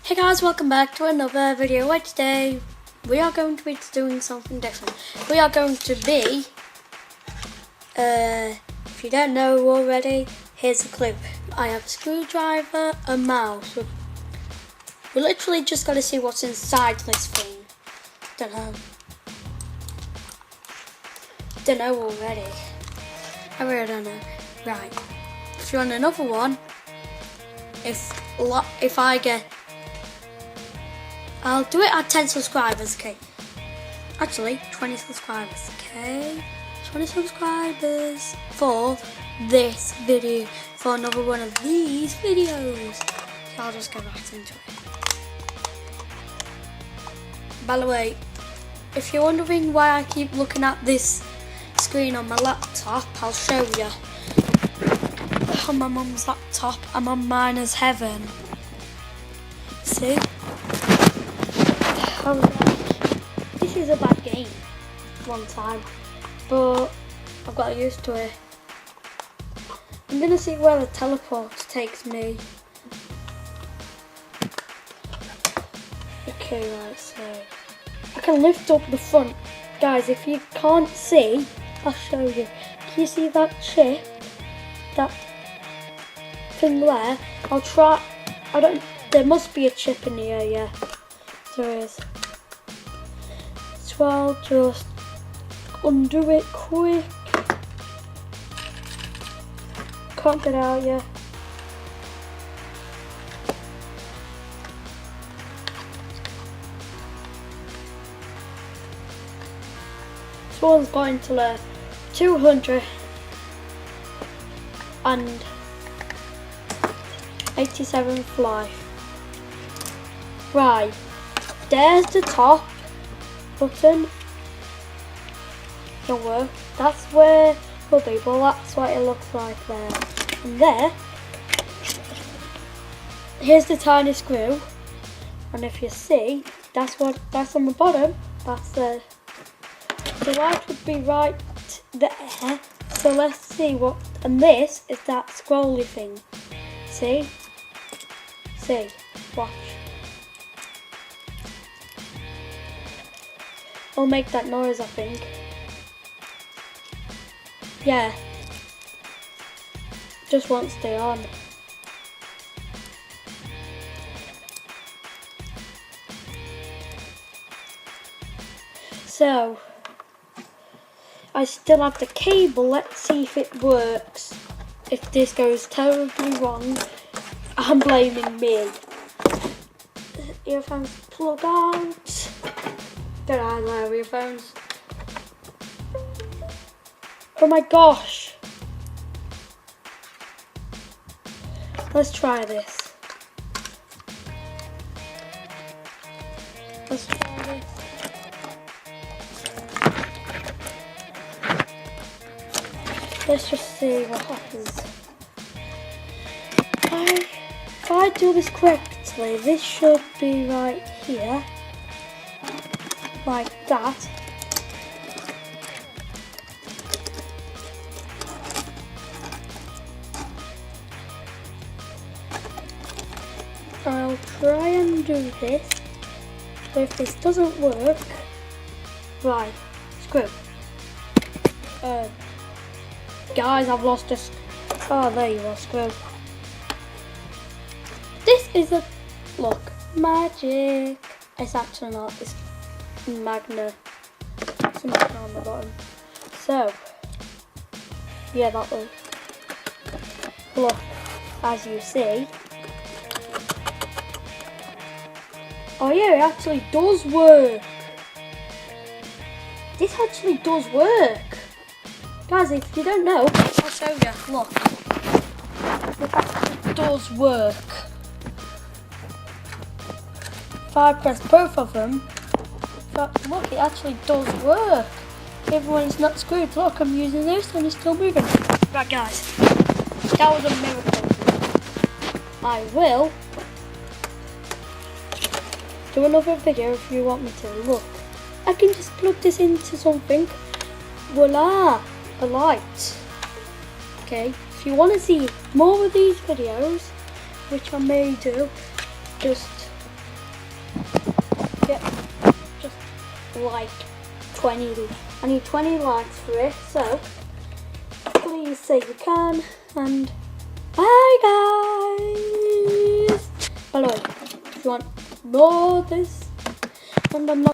Hey guys, welcome back to another video. Where today we are going to be doing something different. We are going to be, if you don't know already, here's a clue. I have a screwdriver, a mouse. We literally just got to see what's inside this thing. Don't know already. I really don't know. Right. If you want another one, if I get, I'll do it at 10 subscribers, okay? Actually, 20 subscribers, okay? 20 subscribers for this video, for another one of these videos. So I'll just go right into it. By the way, if you're wondering why I keep looking at this screen on my laptop, I'll show you. On my mum's laptop, I'm on Miners Heaven. See? This is a bad game one time, but I've got used to it. I'm gonna see where the teleport takes me. Okay, right, so I can lift up the front. Guys, if you can't see, I'll show you. Can you see that chip? That thing there? I'll try. There must be a chip in here, yeah. There is. So I'll just undo it quick. Can't get out yet. This one's going to the 287th life. Right. There's the top button. Don't work. That's where we'll be, but that's what it looks like there. And there, here's the tiny screw. And if you see, that's on the bottom. That's the light would be right there. So let's see what. And this is that scrolly thing. See? See? Watch. I'll make that noise, I think. Yeah. Just won't stay on. So, I still have the cable. Let's see if it works. If this goes terribly wrong, I'm blaming me. Earphones plug out. Don't have my earphones. Oh my gosh. Let's try this. Let's try this. Let's just see what happens. If I do this correctly, this should be right here. Like that. I'll try and do this, but if this doesn't work, right, screw. Guys, I've lost this. Oh, there you are, screw. This is a look magic. It's actually not. It's magna. It's a magna on the bottom. So, yeah, that will look, as you see. Oh yeah, it actually does work. This actually does work. Guys, if you don't know, I'll show you. Look. It actually does work. If I press both of them, look, it actually does work. Even when it's not screwed, look, I'm using this and it's still moving. Right guys, that was a miracle. I will do another video if you want me to. Look, I can just plug this into something. Voila, a light. Okay, if you want to see more of these videos, which I may do, just get just like 20. I need 20 likes for it, so please say you can, and bye guys. By the way, if you want more of this, and I'm not